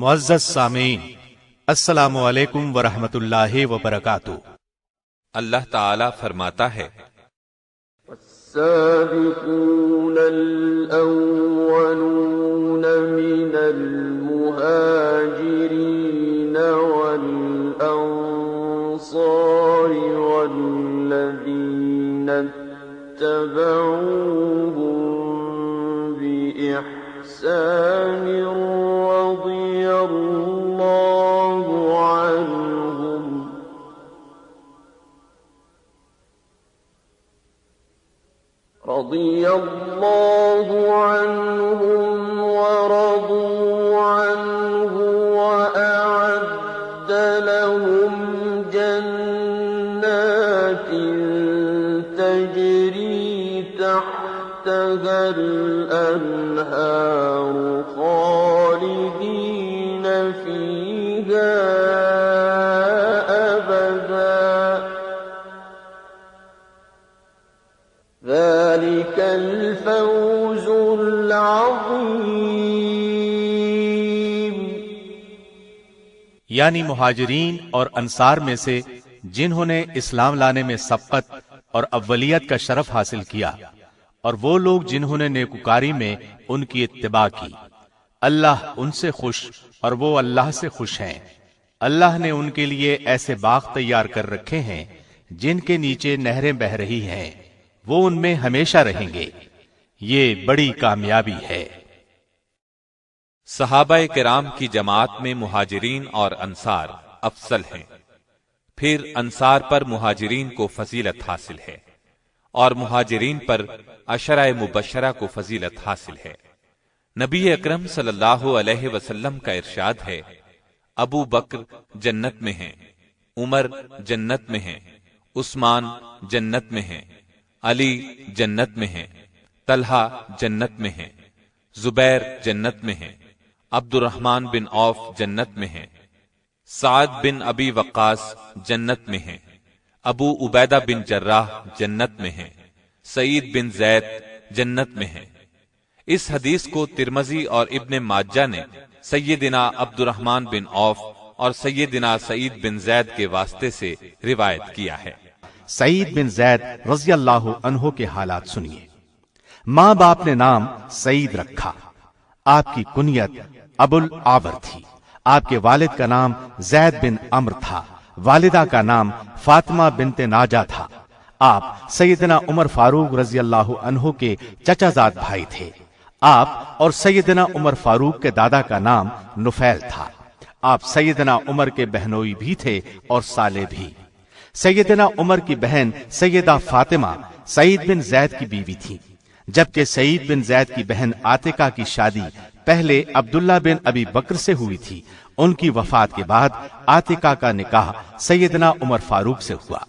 معزز سامعین، السلام علیکم ورحمۃ اللہ وبرکاتہ۔ اللہ تعالی فرماتا ہے السابقون الأولون من المهاجرين والأنصار والذين اتبعوهم بإحسان رضي الله عنهم ورضوا عنه وأعد لهم جنات تجري تحتها الأنهار خالدين فيها ذلك الفوز العظیم۔ یعنی مہاجرین اور انصار میں سے جنہوں نے اسلام لانے میں سبقت اور اولیت کا شرف حاصل کیا، اور وہ لوگ جنہوں نے نیکوکاری میں ان کی اتباع کی، اللہ ان سے خوش اور وہ اللہ سے خوش ہیں۔ اللہ نے ان کے لیے ایسے باغ تیار کر رکھے ہیں جن کے نیچے نہریں بہہ رہی ہیں، وہ ان میں ہمیشہ رہیں گے، یہ بڑی کامیابی ہے۔ صحابہ کرام کی جماعت میں مہاجرین اور انصار افضل ہیں، پھر انصار پر مہاجرین کو فضیلت حاصل ہے، اور مہاجرین پر عشرہ مبشرہ کو فضیلت حاصل ہے۔ نبی اکرم صلی اللہ علیہ وسلم کا ارشاد ہے، ابو بکر جنت میں ہیں، عمر جنت میں ہیں، عثمان جنت میں ہیں، علی جنت میں ہیں، طلحہ جنت میں ہیں، زبیر جنت میں ہیں، عبد الرحمن بن عوف جنت میں ہیں، سعد بن ابی وقاص جنت میں ہیں، ابو عبیدہ بن جراح جنت میں ہیں، سعید بن زید جنت میں ہیں۔ اس حدیث کو ترمذی اور ابن ماجہ نے سیدنا عبد الرحمن بن عوف اور سیدنا سعید بن زید کے واسطے سے روایت کیا ہے۔ سعید بن زید رضی اللہ عنہ کے حالات سنیے۔ ماں باپ نے نام سعید رکھا، آپ کی کنیت ابو العاور تھی، آپ کے والد کا نام زید بن عمر تھا، والدہ کا نام فاطمہ بنت ناجا تھا۔ آپ سیدنا عمر فاروق رضی اللہ عنہ کے چچا زاد بھائی تھے۔ آپ اور سیدنا عمر فاروق کے دادا کا نام نفیل تھا۔ آپ سیدنا عمر کے بہنوئی بھی تھے اور سالے بھی۔ سیدنا عمر کی بہن سیدہ فاطمہ سعید بن زید کی بیوی تھی، جبکہ سعید بن زید کی بہن عاتقہ کی شادی پہلے عبداللہ بن ابی بکر سے ہوئی تھی۔ ان کی وفات کے بعد عاتقہ کا نکاح سیدنا عمر فاروق سے ہوا۔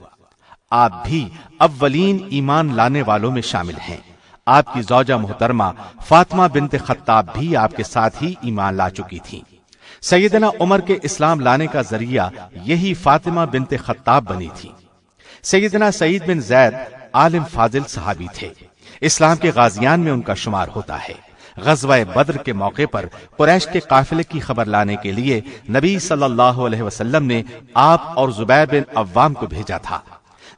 آپ بھی اولین ایمان لانے والوں میں شامل ہیں۔ آپ کی زوجہ محترمہ فاطمہ بنت خطاب بھی آپ کے ساتھ ہی ایمان لا چکی تھی۔ سیدنا عمر کے اسلام لانے کا ذریعہ یہی فاطمہ بنت خطاب بنی تھی۔ سیدنا سعید بن زید عالم فاضل صحابی تھے، اسلام کے غازیان میں ان کا شمار ہوتا ہے۔ غزوہ بدر کے موقع پر قریش کے قافلے کی خبر لانے کے لیے نبی صلی اللہ علیہ وسلم نے آپ اور زبیر بن عوام کو بھیجا تھا۔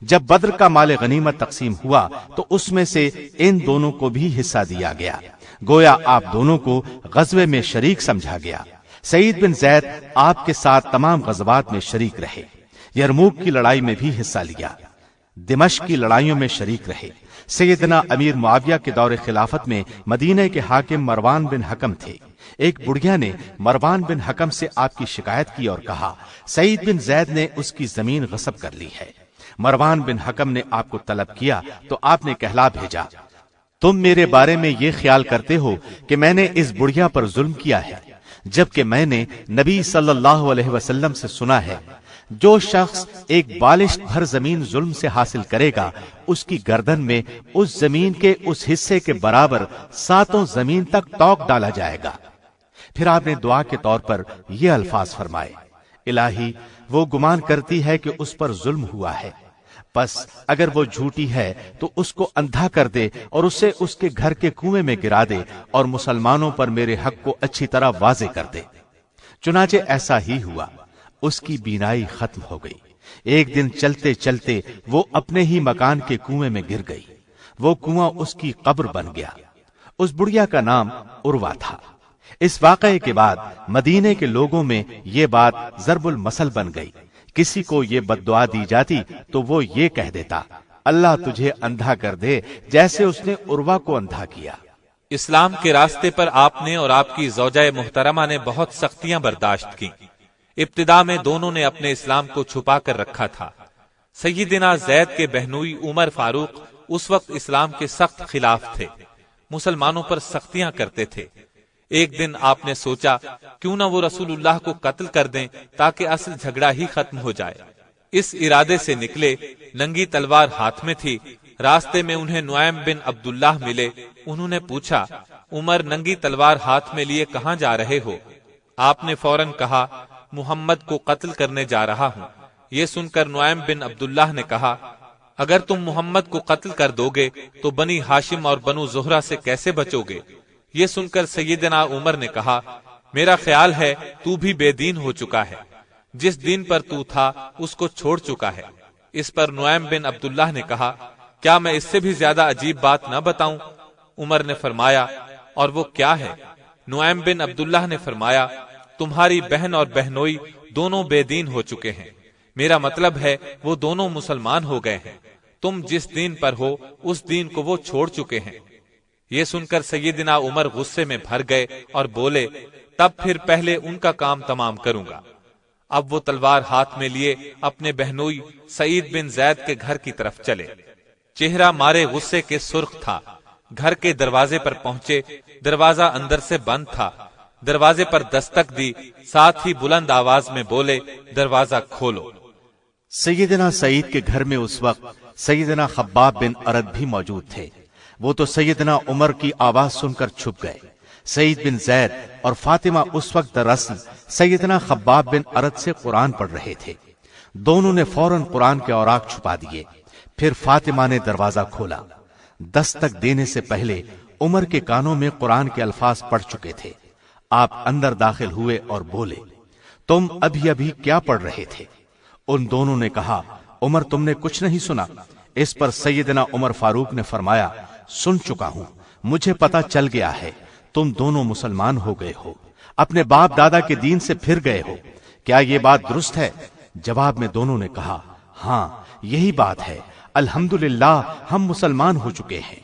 جب بدر کا مال غنیمت تقسیم ہوا تو اس میں سے ان دونوں کو بھی حصہ دیا گیا، گویا آپ دونوں کو غزوے میں شریک سمجھا گیا۔ سعید بن زید آپ کے ساتھ تمام غزوات میں شریک رہے، یرموک کی لڑائی میں بھی حصہ لیا، دمشق کی لڑائیوں میں شریک رہے۔ سیدنا امیر معاویہ کے دور خلافت میں مدینہ کے حاکم مروان بن حکم تھے۔ ایک بڑھیا نے مروان بن حکم سے آپ کی شکایت کی اور کہا سعید بن زید نے اس کی زمین غصب کر لی ہے۔ مروان بن حکم نے آپ کو طلب کیا تو آپ نے کہلا بھیجا، تم میرے بارے میں یہ خیال کرتے ہو کہ میں نے اس بڑھیا پر ظلم کیا ہے، جبکہ میں نے نبی صلی اللہ علیہ وسلم سے سنا ہے جو شخص ایک بالشت بھر زمین ظلم سے حاصل کرے گا اس کی گردن میں اس زمین کے اس حصے کے برابر 7 زمین تک توق ڈالا جائے گا۔ پھر آپ نے دعا کے طور پر یہ الفاظ فرمائے، الہی وہ گمان کرتی ہے کہ اس پر ظلم ہوا ہے، پس اگر وہ جھوٹی ہے تو اس کو اندھا کر دے اور اسے اس کے گھر کے کنویں میں گرا دے اور مسلمانوں پر میرے حق کو اچھی طرح واضح کر دے۔ चुनाचे ऐसा ही हुआ, उसकी बीनाई खत्म हो गई। एक दिन चलते चलते वो अपने ही मकान के कुएं में गिर गई। वो कुआं उसकी कब्र बन गया। उस बुढ़िया का नाम उर्वा था। इस वाकये के बाद मदीने के लोगों में ये बात ज़रबुल मसल बन गई। किसी को ये बद्दुआ दी जाती तो वो ये कह देता, अल्लाह तुझे अंधा कर दे, जैसे उसने उर्वा को अंधा किया। इस्लाम के रास्ते पर आपने और आपकी ज़ौजाए मुहतरमा ने बहुत सख्तियां बर्दाश्त की। इब्तिदा में दोनों ने अपने इस्लाम को छुपा कर रखा था। सैयदना ज़ैद के बहनोई उमर फारूक उस वक्त इस्लाम के सख्त खिलाफ थे, मुसलमानों पर सख्तियां करते थे। एक दिन आपने सोचा क्यों ना वो रसूलुल्लाह को कत्ल कर दें ताकि असल झगड़ा ही खत्म हो जाए। इस इरादे से निकले, नंगी तलवार हाथ में थी। रास्ते में उन्हें नुआइम बिन अब्दुल्लाह मिले। उन्होंने पूछा, उमर नंगी तलवार हाथ में लिए कहां जा रहे हो? आपने फौरन कहा, मुहम्मद को कत्ल करने जा रहा हूं। ये सुनकर नुआइम बिन अब्दुल्लाह ने कहा, अगर तुम मोहम्मद को कत्ल कर दोगे तो बनी हाशिम और बनु ज़ुहरा से कैसे बचोगे? ये सुनकर सैयदना उमर ने कहा, मेरा ख्याल है तू भी बेदीन हो चुका है, जिस दीन पर तू था उसको छोड़ चुका है। इस पर नुआइम बिन अब्दुल्लाह ने कहा, क्या मैं इससे भी ज्यादा अजीब बात न बताऊं? उमर ने फरमाया, और वो क्या है? नुआइम बिन अब्दुल्लाह ने फरमाया, तुम्हारी बहन और बहनोई दोनों बेदीन हो चुके हैं। मेरा मतलब है वो दोनों मुसलमान हो गए हैं। तुम जिस दीन पर हो उस दीन को वो छोड़ चुके हैं। ये सुनकर सैयदना उमर गुस्से में भर गए और बोले, तब फिर पहले उनका काम तमाम करूंगा। अब वो तलवार हाथ में लिए अपने बहनोई सईद बिन जैद के घर की तरफ चले। चेहरा मारे गुस्से के सुर्ख था। घर के दरवाजे पर पहुंचे, दरवाजा अंदर से बंद था। दरवाजे पर दस्तक दी, साथ ही बुलंद आवाज में बोले, दरवाजा खोलो। सैयदना सईद के घर में उस वक्त सैयदना खब्बाब बिन अरद भी मौजूद थे। वो तो सैयदना उमर की आवाज सुनकर छुप गए। सईद बिन जैद और फातिमा उस वक्त दरअसल सैयदना खब्बाब बिन अरद से कुरान पढ़ रहे थे। दोनों ने फौरन कुरान के औराक छुपा दिए। फिर फातिमा ने दरवाजा खोला। दस्तक देने से पहले उमर के कानों में कुरान के अल्फाज पढ़ चुके थे। आप अंदर दाखिल हुए और बोले, तुम अभी अभी क्या पढ़ रहे थे? उन दोनों ने कहा, उमर तुमने कुछ नहीं सुना? इस पर सैयदना उमर फारूक ने फरमाया, सुन चुका हूं, मुझे पता चल गया है, तुम दोनों मुसलमान हो गए हो, अपने बाप दादा के दीन से फिर गए हो। क्या ये बात दुरुस्त है? जवाब में दोनों ने कहा, हाँ यही बात है, अल्हम्दुलिल्लाह हम मुसलमान हो चुके हैं।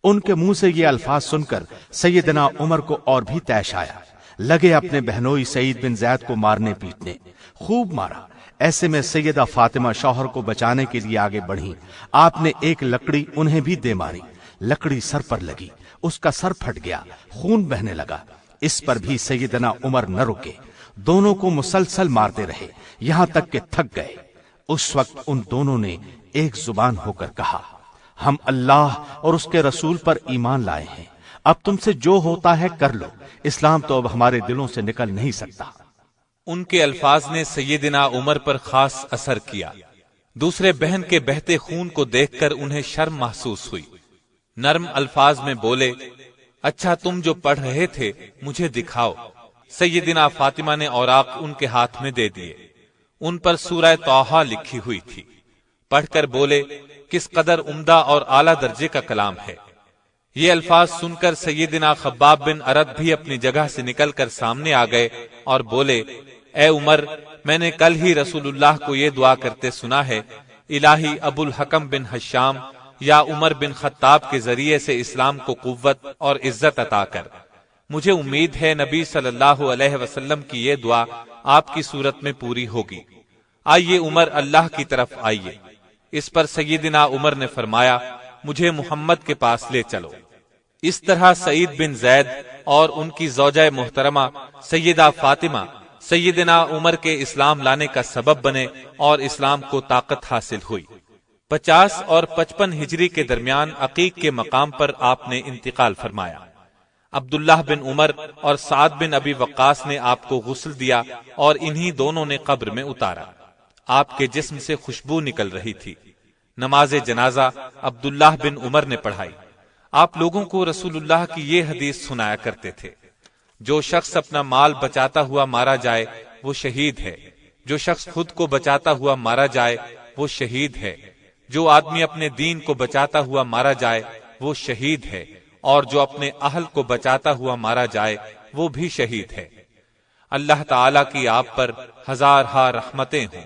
उनके मुंह से ये अल्फाज सुनकर सैयदना उमर को और भी तैश आया। लगे अपने बहनोई सईद बिन जैद को मारने पीटने। खूब मारा। ऐसे में सैयदा फातिमा शौहर को बचाने के लिए आगे बढ़ी। आपने एक लकड़ी उन्हें भी दे मारी। लकड़ी सर पर लगी, उसका सर फट गया, खून बहने लगा। इस पर भी सैयदना उमर न रुके, दोनों को मुसलसल मारते रहे, यहां तक कि थक गए। उस वक्त उन दोनों ने एक जुबान होकर कहा, हम अल्लाह और उसके रसूल पर ईमान लाए हैं, अब तुमसे जो होता है कर लो, इस्लाम तो अब हमारे दिलों से निकल नहीं सकता। उनके अल्फाज ने सैयदना उमर पर खास असर किया। दूसरे बहन के बहते खून को देखकर उन्हें शर्म महसूस हुई। नर्म अल्फाज में बोले, अच्छा तुम जो पढ़ रहे थे मुझे दिखाओ। सैयदना फातिमा ने औराक उनके हाथ में दे दिए। उन पर सूरह तौहा लिखी हुई थी। पढ़कर बोले, किस कदर उम्दा और आला दर्जे का कलाम है। ये अल्फाज सुनकर सैयदना खब्बाब बिन अरद भी अपनी जगह से निकलकर सामने आ गए और बोले, ए उमर, मैंने कल ही रसूलुल्लाह को ये दुआ करते सुना है, इलाही अबुल हकम बिन हशाम या उमर बिन खत्ताब के जरिए से इस्लाम को कुव्वत और इज्जत अता कर। मुझे उम्मीद है नबी सल्लल्लाहु अलैहि वसल्लम की ये दुआ आपकी सूरत में पूरी होगी। आइए उमर, अल्लाह की तरफ आइए। इस पर सैयदना उमर ने फरमाया, मुझे मुहम्मद के पास ले चलो। इस तरह सईद बिन जैद और उनकी ज़ौजा मुहतरमा सैयदा फातिमा सैयदना उमर के इस्लाम लाने का सबब बने और इस्लाम को ताकत हासिल हुई। 50 और 55 हिजरी के दरमियान अकीक के मकाम पर आपने इंतकाल फरमाया। अब्दुल्लाह बिन उमर और साद बिन अबी वक्कास ने आपको गुस्ल दिया और इन्हीं दोनों ने कब्र में उतारा। आपके जिस्म से खुशबू निकल रही थी। नमाज जनाजा अब्दुल्लाह बिन उमर ने पढ़ाई। आप लोगों को रसूलुल्लाह की ये हदीस सुनाया करते थे, جو شخص اپنا مال بچاتا ہوا مارا جائے وہ شہید ہے، جو شخص خود کو بچاتا ہوا مارا جائے وہ شہید ہے، جو آدمی اپنے دین کو بچاتا ہوا مارا جائے وہ شہید ہے، اور جو اپنے اہل کو بچاتا ہوا مارا جائے وہ بھی شہید ہے۔ اللہ تعالیٰ کی آپ پر ہزارہا رحمتیں ہوں۔